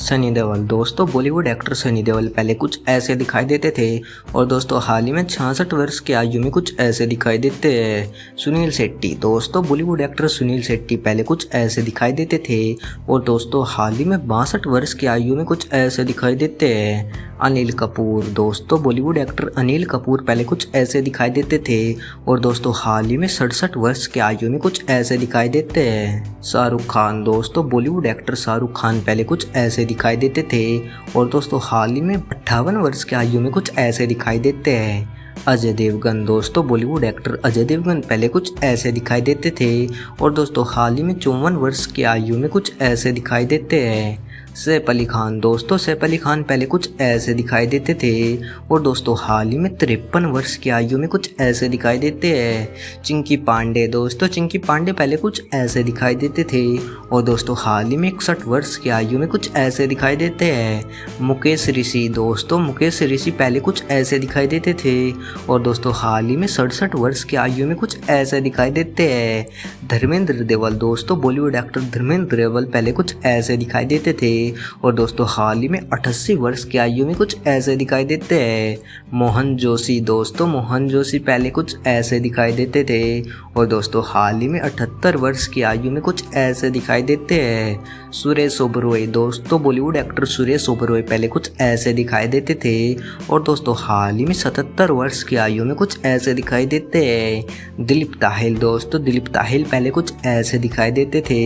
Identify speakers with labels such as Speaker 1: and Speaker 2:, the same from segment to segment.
Speaker 1: सनी देओल। दोस्तों बॉलीवुड एक्टर सनी देओल पहले कुछ ऐसे दिखाई देते थे और दोस्तों हाल ही में 66 वर्ष की आयु में कुछ ऐसे दिखाई देते हैं। सुनील शेट्टी। दोस्तों बॉलीवुड एक्टर सुनील शेट्टी पहले कुछ ऐसे दिखाई देते थे और दोस्तों हाल ही में 62 वर्ष की आयु में कुछ ऐसे दिखाई देते हैं। अनिल कपूर। दोस्तों बॉलीवुड एक्टर अनिल कपूर पहले कुछ ऐसे दिखाई देते थे और दोस्तों हाल ही में 67 वर्ष की आयु में कुछ ऐसे दिखाई देते हैं। शाहरुख खान। दोस्तों बॉलीवुड एक्टर शाहरुख खान पहले कुछ ऐसे दिखाई देते थे और दोस्तों हाल ही में 58 वर्ष की आयु में कुछ ऐसे दिखाई देते हैं। अजय देवगन। दोस्तों बॉलीवुड एक्टर अजय देवगन पहले कुछ ऐसे दिखाई देते थे और दोस्तों हाल ही में 54 वर्ष की आयु में कुछ ऐसे दिखाई देते हैं। सैफ अली खान। दोस्तों सैफ अली खान पहले कुछ ऐसे दिखाई देते थे और दोस्तों हाल ही में 53 वर्ष की आयु में कुछ ऐसे दिखाई देते हैं। चिंकी पांडे। दोस्तों चिंकी पांडे पहले कुछ ऐसे दिखाई देते थे और दोस्तों हाल ही में 61 वर्ष की आयु में कुछ ऐसे दिखाई देते हैं। मुकेश ऋषि। दोस्तों मुकेश ऋषि पहले कुछ ऐसे दिखाई देते थे और दोस्तों हाल ही में 67 वर्ष की आयु में कुछ ऐसे दिखाई देते हैं। धर्मेंद्र देवल। दोस्तों बॉलीवुड एक्टर धर्मेंद्र देवल पहले कुछ ऐसे दिखाई देते थे और दोस्तों हाल ही में 88 वर्ष की आयु में कुछ ऐसे दिखाई देते हैं। मोहन जोशी। दोस्तों मोहन जोशी पहले कुछ ऐसे दिखाई देते थे और दोस्तों हाल ही में 78 वर्ष की आयु में कुछ ऐसे दिखाई देते हैं। सुरेश ओबेरॉय। दोस्तों बॉलीवुड एक्टर सुरेश ओबेरॉय पहले कुछ ऐसे दिखाई देते थे और दोस्तों हाल ही में 77 वर्ष की आयु में कुछ ऐसे दिखाई देते हैं। दिलीप ताहिल। दोस्तों दिलीप ताहिल पहले कुछ ऐसे दिखाई देते थे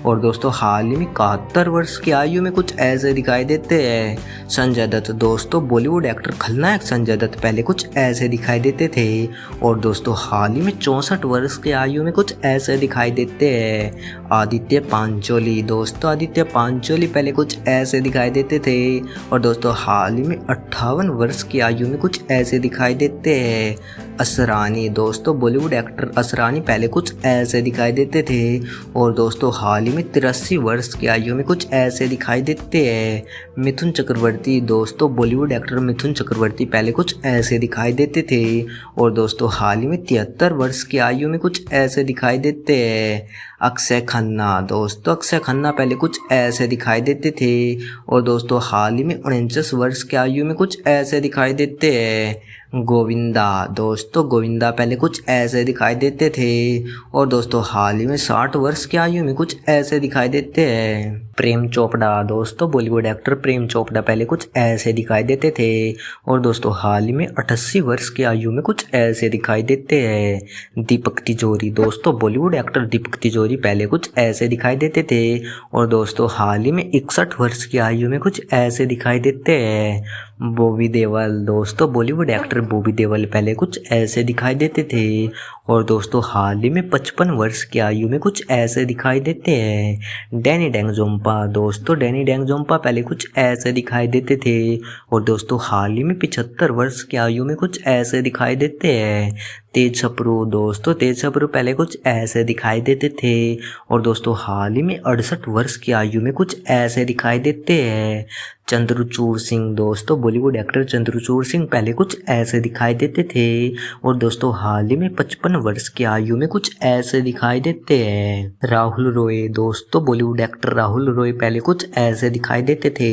Speaker 1: और दोस्तों हाल ही में 71 वर्ष की आयु में कुछ ऐसे दिखाई देते हैं। संजय दत्त। दोस्तों बॉलीवुड एक्टर खलनायक संजय दत्त पहले कुछ ऐसे दिखाई देते थे और दोस्तों हाल ही में 64 वर्ष की आयु में कुछ ऐसे दिखाई देते हैं। आदित्य पांचोली। दोस्तों आदित्य पांचोली पहले कुछ ऐसे दिखाई देते थे और दोस्तों हाल ही में 58 वर्ष की आयु में कुछ ऐसे दिखाई देते हैं। असरानी। दोस्तों बॉलीवुड एक्टर असरानी पहले कुछ ऐसे दिखाई देते थे और दोस्तों हाल ही में 83 वर्ष की आयु में कुछ ऐसे दिखाई देते हैं। मिथुन चक्रवर्ती। दोस्तों बॉलीवुड एक्टर मिथुन चक्रवर्ती पहले कुछ ऐसे दिखाई देते थे और दोस्तों हाल ही में 73 वर्ष की आयु में कुछ ऐसे दिखाई देते हैं। अक्षय खन्ना। दोस्तों अक्षय खन्ना पहले कुछ ऐसे दिखाई देते थे और दोस्तों हाल ही में 49 वर्ष की आयु में कुछ ऐसे दिखाई देते हैं। गोविंदा। दोस्तों गोविंदा पहले कुछ ऐसे दिखाई देते थे और दोस्तों हाल ही में 60 वर्ष की आयु में कुछ ऐसे दिखाई देते हैं। प्रेम चोपड़ा। दोस्तों बॉलीवुड एक्टर प्रेम चोपड़ा पहले कुछ ऐसे दिखाई देते थे और दोस्तों हाल ही में 88 वर्ष की आयु में कुछ ऐसे दिखाई देते हैं। दीपक तिजोरी। दोस्तों बॉलीवुड एक्टर दीपक तिजोरी पहले कुछ ऐसे दिखाई देते थे और दोस्तों हाल ही में 61 वर्ष की आयु में कुछ ऐसे दिखाई देते हैं। बॉबी देओल। दोस्तों बॉलीवुड एक्टर बॉबी देओल पहले कुछ ऐसे दिखाई देते थे और दोस्तों हाल ही में 55 वर्ष की आयु में कुछ ऐसे दिखाई देते हैं। डैनी डेंगजोंपा। दोस्तों डैनी डेंगजोंपा पहले कुछ ऐसे दिखाई देते थे और दोस्तों हाल ही में 75 वर्ष की आयु में कुछ ऐसे दिखाई देते हैं। तेज छपरू। दोस्तों तेज छपरू पहले कुछ ऐसे दिखाई देते थे और दोस्तों हाल ही में 68 वर्ष की आयु में कुछ ऐसे दिखाई देते हैं। चंद्रचूड़ सिंह। दोस्तों बॉलीवुड एक्टर चंद्रचूड़ सिंह पहले कुछ ऐसे दिखाई देते थे और दोस्तों हाल ही में 55 वर्ष की आयु में कुछ ऐसे दिखाई देते हैं। राहुल रॉय। दोस्तों बॉलीवुड एक्टर राहुल रॉय पहले कुछ ऐसे दिखाई देते थे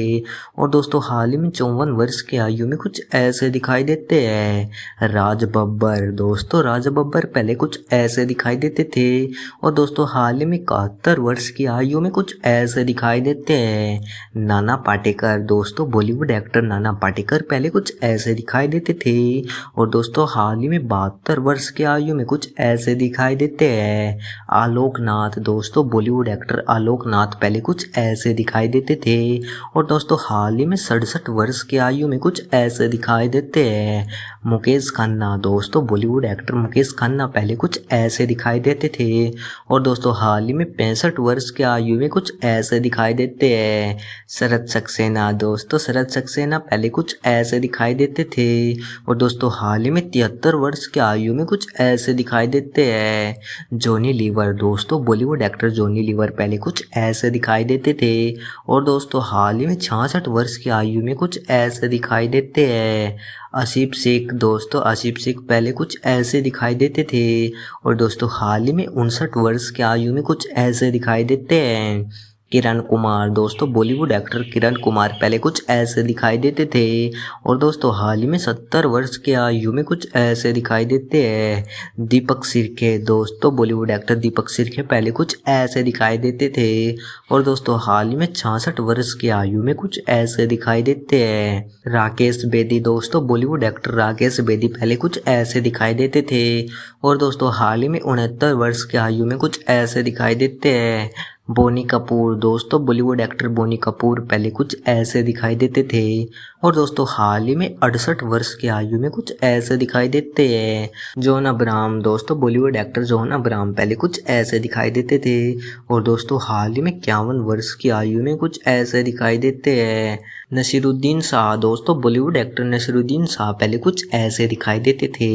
Speaker 1: और दोस्तों हाल ही में 54 वर्ष की आयु में कुछ ऐसे दिखाई देते हैं। राज बब्बर। दोस्तों राज बब्बर पहले कुछ ऐसे दिखाई देते थे और दोस्तों हाल ही में 71 वर्ष की आयु में कुछ ऐसे दिखाई देते हैं। नाना पाटेकर। दोस्तों बॉलीवुड एक्टर नाना पाटेकर पहले कुछ ऐसे दिखाई देते थे और दोस्तों हाल ही में 72 वर्ष की आयु में कुछ ऐसे दिखाई देते हैं। आलोक नाथ। दोस्तों बॉलीवुड एक्टर आलोक नाथ पहले कुछ ऐसे दिखाई देते थे और दोस्तों हाल ही में 67 वर्ष की आयु में कुछ ऐसे दिखाई देते हैं। मुकेश खन्ना। दोस्तों बॉलीवुड एक्टर मुकेश खन्ना पहले कुछ ऐसे दिखाई देते थे और दोस्तों हाल ही में 65 वर्ष की आयु में कुछ ऐसे दिखाई देते हैं। शरद सक्सेना। दोस्तों शरद सक्सेना पहले कुछ ऐसे दिखाई देते थे और दोस्तों हाल ही में 73 वर्ष की आयु में कुछ ऐसे दिखाई देते हैं। जॉनी लीवर। दोस्तों बॉलीवुड एक्टर जॉनी लीवर पहले कुछ ऐसे दिखाई देते थे और दोस्तों हाल ही में 66 वर्ष की आयु में कुछ ऐसे दिखाई देते हैं। आसिफ शेख। दोस्तों आसिफ शेख पहले कुछ ऐसे दिखाई देते थे और दोस्तों हाल ही में 59 वर्ष की आयु में कुछ ऐसे दिखाई देते हैं। किरण कुमार। दोस्तों बॉलीवुड एक्टर किरण कुमार पहले कुछ ऐसे दिखाई देते थे और दोस्तों हाल ही में 70 वर्ष की आयु में कुछ ऐसे दिखाई देते हैं। दीपक सिरके। दोस्तों बॉलीवुड एक्टर दीपक सिरके पहले कुछ ऐसे दिखाई देते थे और दोस्तों हाल ही में 66 वर्ष की आयु में कुछ ऐसे दिखाई देते हैं। राकेश बेदी। दोस्तों बॉलीवुड एक्टर राकेश बेदी पहले कुछ ऐसे दिखाई देते थे और दोस्तों हाल ही में 69 वर्ष की आयु में कुछ ऐसे दिखाई देते हैं। बोनी कपूर। दोस्तों बॉलीवुड एक्टर बोनी कपूर पहले कुछ ऐसे दिखाई देते थे और दोस्तों हाल ही में 68 वर्ष की आयु में कुछ ऐसे दिखाई देते हैं। John Abraham. दोस्तों बॉलीवुड एक्टर जॉन अब्राहम पहले कुछ ऐसे दिखाई देते थे और दोस्तों हाल ही में 51 वर्ष की आयु में कुछ ऐसे दिखाई देते हैं। नसीरुद्दीन शाह। दोस्तों बॉलीवुड एक्टर नसीरुद्दीन शाह पहले कुछ ऐसे दिखाई देते थे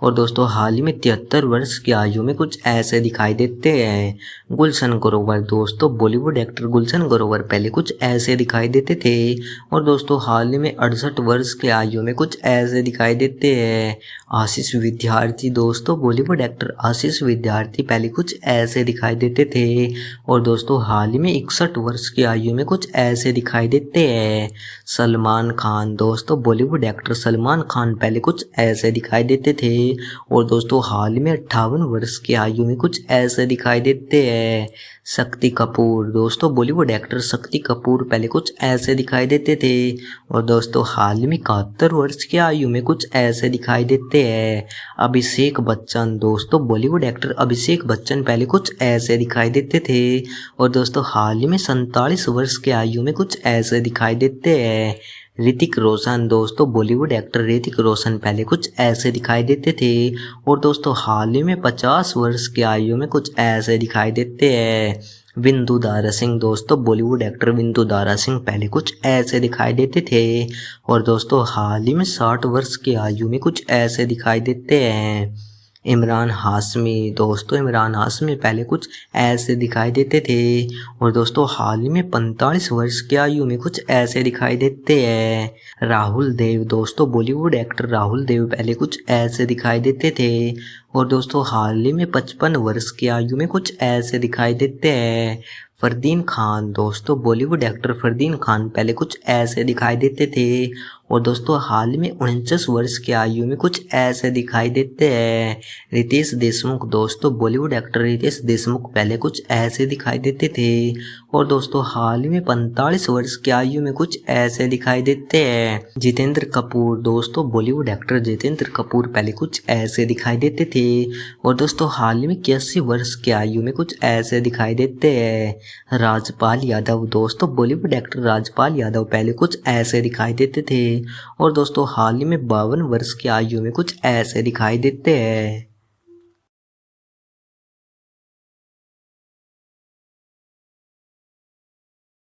Speaker 1: और दोस्तों हाल ही में 73 वर्ष की आयु में कुछ ऐसे दिखाई देते हैं। गुलशन ग्रोवर। दोस्तों बॉलीवुड एक्टर गुलशन ग्रोवर पहले कुछ ऐसे दिखाई देते थे और दोस्तों हाल ही में 68 वर्ष की आयु में कुछ ऐसे दिखाई देते हैं। आशीष विद्यार्थी। दोस्तों बॉलीवुड एक्टर आशीष विद्यार्थी पहले कुछ ऐसे दिखाई देते थे और दोस्तों हाल ही में 61 वर्ष की आयु में कुछ ऐसे दिखाई देते हैं। सलमान खान। दोस्तों बॉलीवुड एक्टर सलमान खान पहले कुछ ऐसे दिखाई देते थे और दोस्तों हाल ही में 58 वर्ष की आयु में कुछ ऐसे दिखाई देते हैं। शक्ति कपूर। दोस्तों बॉलीवुड एक्टर शक्ति कपूर पहले कुछ ऐसे दिखाई देते थे और दोस्तों हाल ही में 71 वर्ष की आयु में कुछ ऐसे दिखाई देते हैं। अभिषेक बच्चन। दोस्तों बॉलीवुड एक्टर अभिषेक बच्चन पहले कुछ ऐसे दिखाई देते थे और दोस्तों हाल ही में 47 वर्ष की आयु में कुछ ऐसे दिखाई देते हैं। ऋतिक रोशन। दोस्तों बॉलीवुड एक्टर ऋतिक रोशन पहले कुछ ऐसे दिखाई देते थे और दोस्तों हाल ही में 50 वर्ष की आयु में कुछ ऐसे दिखाई देते हैं। विंदु दारा सिंह। दोस्तों बॉलीवुड एक्टर विंदु दारा सिंह पहले कुछ ऐसे दिखाई देते थे और दोस्तों हाल ही में 60 वर्ष की आयु में कुछ ऐसे दिखाई देते हैं। इमरान हाशमी। दोस्तों इमरान हाशमी पहले कुछ ऐसे दिखाई देते थे और दोस्तों हाल ही में 45 वर्ष की आयु में कुछ ऐसे दिखाई देते हैं। राहुल देव। दोस्तों बॉलीवुड एक्टर राहुल देव पहले कुछ ऐसे दिखाई देते थे और दोस्तों हाल ही में 55 वर्ष की आयु में कुछ ऐसे दिखाई देते हैं। फरदीन खान। दोस्तों बॉलीवुड एक्टर फरदीन खान पहले कुछ ऐसे दिखाई देते थे और दोस्तों हाल ही में 49 वर्ष की आयु में कुछ ऐसे दिखाई देते हैं। रितेश देशमुख। दोस्तों बॉलीवुड एक्टर रितेश देशमुख पहले कुछ ऐसे दिखाई देते थे और दोस्तों हाल ही में 45 वर्ष की आयु में कुछ ऐसे दिखाई देते हैं। जितेंद्र कपूर। दोस्तों बॉलीवुड एक्टर जितेंद्र कपूर पहले कुछ ऐसे दिखाई देते थे और दोस्तों हाल ही में 81 वर्ष की आयु में कुछ ऐसे दिखाई देते हैं। राजपाल यादव। दोस्तों बॉलीवुड एक्टर राजपाल यादव पहले कुछ ऐसे दिखाई देते थे और दोस्तों हाल ही में 52 वर्ष की आयु में कुछ ऐसे दिखाई देते हैं।